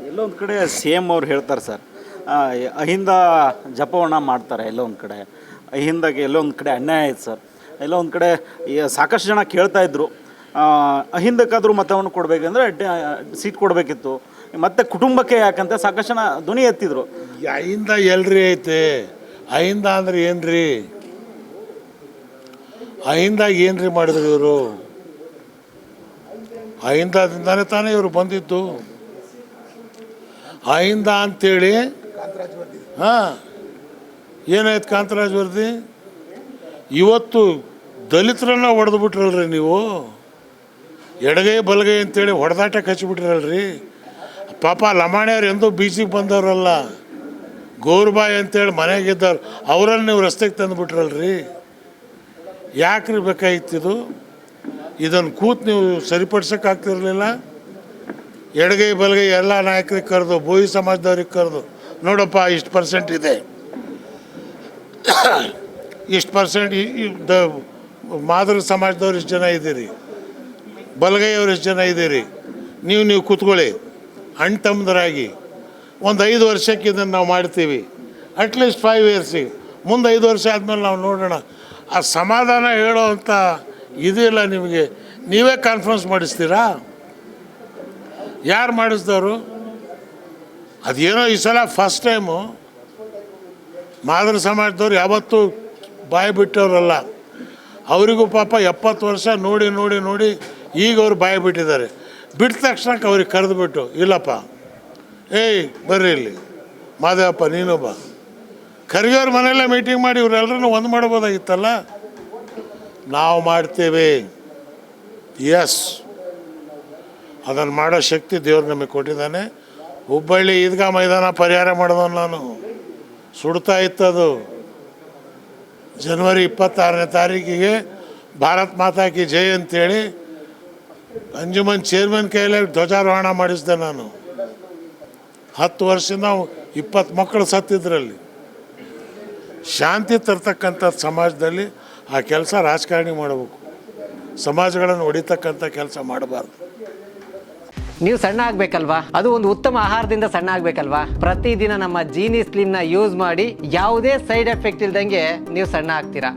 ಎಲ್ಲೊಂದು ಕಡೆ C M ಅವ್ರು ಹೇಳ್ತಾರೆ ಸರ್, ಅಹಿಂದ ಜಪವನ್ನು ಮಾಡ್ತಾರೆ. ಎಲ್ಲೋ ಒಂದು ಕಡೆ ಅಹಿಂದಗೆ ಎಲ್ಲೋ ಒಂದು ಕಡೆ ಅನ್ಯಾಯ ಆಯ್ತು ಸರ್. ಎಲ್ಲೋ ಒಂದು ಕಡೆ ಸಾಕಷ್ಟು ಜನ ಕೇಳ್ತಾಯಿದ್ರು, ಅಹಿಂದಕ್ಕಾದರೂ ಮತವನ್ನು ಕೊಡಬೇಕಂದ್ರೆ ಸೀಟ್ ಕೊಡಬೇಕಿತ್ತು, ಮತ್ತು ಕುಟುಂಬಕ್ಕೆ ಯಾಕಂತ ಸಾಕಷ್ಟು ಜನ ಧ್ವನಿ ಎತ್ತಿದ್ರು. ಅಹಿಂದ ಎಲ್ರಿ ಐತೆ? ಅಹಿಂದ ಅಂದ್ರೆ ಏನ್ರಿ? ಅಹಿಂದಾಗ ಏನ್ರಿ ಮಾಡಿದ್ರು ಇವರು? ಅಹಿಂದದಿಂದಾನೇ ತಾನೇ ಇವರು ಬಂದಿದ್ದು. ಅಹಿಂದ ಅಂತೇಳಿ ಹಾಂ, ಏನಾಯ್ತು ಕಾಂತರಾಜ್ ವರದಿ? ಇವತ್ತು ದಲಿತರನ್ನ ಹೊಡೆದು ಬಿಟ್ರಲ್ರಿ ನೀವು. ಎಡಗೈ ಬಲಗೈ ಅಂತೇಳಿ ಹೊಡೆದಾಟಕ್ಕೆ ಹಚ್ಚಿಬಿಟ್ರಲ್ರಿ. ಪಾಪ ಲಮಾಣಿಯವ್ರು ಎಂದೂ ಬೀಚಿಗೆ ಬಂದವರಲ್ಲ, ಗೌರ್ಬಾಯಿ ಅಂತೇಳಿ ಮನೆಗಿದ್ದವ್ರು, ಅವರನ್ನು ನೀವು ರಸ್ತೆಗೆ ತಂದುಬಿಟ್ರಲ್ರಿ. ಯಾಕ್ರಿ ಬೇಕಾಗಿತ್ತಿದು? ಇದನ್ನು ಕೂತು ನೀವು ಸರಿಪಡಿಸೋಕ್ಕಾಗ್ತಿರ್ಲಿಲ್ಲ. ಎಡಗೈ ಬಲಗೈ ಎಲ್ಲ ನಾಯಕರಿಗೆ ಕರೆದು, ಬೋಯಿ ಸಮಾಜದವ್ರಿಗೆ ಕರೆದು, ನೋಡಪ್ಪ ಇಷ್ಟು ಪರ್ಸೆಂಟ್ ಇದೆ, ಇಷ್ಟು ಪರ್ಸೆಂಟ್ ಮಾದರಿ ಸಮಾಜದವ್ರು ಇಷ್ಟು ಜನ ಇದ್ದೀರಿ, ಬಲಗೈಯವ್ರು ಎಷ್ಟು ಜನ ಇದ್ದೀರಿ, ನೀವು ಕೂತ್ಕೊಳ್ಳಿ ಅಣ್ಣ ತಮ್ಮದರಾಗಿ. ಒಂದು 5 ವರ್ಷಕ್ಕೆ ಇದನ್ನು ನಾವು ಮಾಡ್ತೀವಿ, ಅಟ್ಲೀಸ್ಟ್ 5 ಇಯರ್ಸಿಗೆ. ಮುಂದೆ 5 ವರ್ಷ ಆದಮೇಲೆ ನಾವು ನೋಡೋಣ. ಆ ಸಮಾಧಾನ ಹೇಳೋ ಅಂಥ ಇದಿಲ್ಲ ನಿಮಗೆ. ನೀವೇ ಕಾನ್ಫರೆನ್ಸ್ ಮಾಡಿಸ್ತೀರಾ? ಯಾರು ಮಾಡಿಸ್ದವರು? ಅದೇನೋ ಈ ಸಲ ಫಸ್ಟ್ ಟೈಮು ಮಾದರಿ ಸಮಾಜದವ್ರು ಯಾವತ್ತೂ ಬಾಯಿ ಬಿಟ್ಟವ್ರಲ್ಲ. ಅವರಿಗೂ ಪಾಪ 70 ವರ್ಷ ನೋಡಿ ನೋಡಿ ನೋಡಿ ಈಗ ಅವ್ರು ಬಾಯಿ ಬಿಟ್ಟಿದ್ದಾರೆ. ಬಿಟ್ಟ ತಕ್ಷಣಕ್ಕೆ ಅವ್ರಿಗೆ ಕರೆದುಬಿಟ್ಟು, ಇಲ್ಲಪ್ಪ ಏಯ್ ಬರ್ರಿ ಇಲ್ಲಿ ಮಾದೇವಪ್ಪ ನೀನು ಬಾ, ಖರ್ಗೆಯವ್ರ ಮನೆಯಲ್ಲೇ ಮೀಟಿಂಗ್ ಮಾಡಿ ಇವರೆಲ್ಲರೂ ಒಂದು ಮಾಡ್ಬೋದಾಗಿತ್ತಲ್ಲ. ನಾವು ಮಾಡ್ತೇವೆ, ಎಸ್, ಅದನ್ನು ಮಾಡೋ ಶಕ್ತಿ ದೇವ್ರು ನಮಗೆ ಕೊಟ್ಟಿದ್ದಾನೆ. ಹುಬ್ಬಳ್ಳಿ ಈದ್ಗಾ ಮೈದಾನ ಪರಿಹಾರ ಮಾಡಿದವನು ನಾನು. ಸುಡ್ತಾ ಇತ್ತದು. ಜನವರಿ 26ನೇ ತಾರೀಕಿಗೆ ಭಾರತ್ ಮಾತಾ ಕಿ ಜೈ ಅಂತೇಳಿ ಅಂಜುಮನ್ ಚೇರ್ಮನ್ ಕೈಯಲ್ಲಿ ಧ್ವಜಾರೋಹಣ ಮಾಡಿಸಿದೆ ನಾನು. 10 ವರ್ಷದಿಂದ 20 ಮಕ್ಕಳು ಸತ್ತಿದ್ರಲ್ಲಿ. ಶಾಂತಿ ತರ್ತಕ್ಕಂಥ ಸಮಾಜದಲ್ಲಿ ಆ ಕೆಲಸ ರಾಜಕಾರಣಿ ಮಾಡಬೇಕು. ಸಮಾಜಗಳನ್ನು ಹೊಡಿತಕ್ಕಂಥ ಕೆಲಸ ಮಾಡಬಾರ್ದು. ನೀವು ಸಣ್ಣ ಆಗಬೇಕಲ್ವಾ? ಅದು ಒಂದು ಉತ್ತಮ ಆಹಾರದಿಂದ ಸಣ್ಣ ಆಗಬೇಕಲ್ವಾ? ಪ್ರತಿದಿನ ನಮ್ಮ ಜೀನಿ ಸ್ಲಿಮ್ನ ಯೂಸ್ ಮಾಡಿ ಯಾವುದೇ ಸೈಡ್ ಎಫೆಕ್ಟ್ ಇಲ್ದಂಗೆ ನೀವು ಸಣ್ಣ ಆಗ್ತೀರಾ.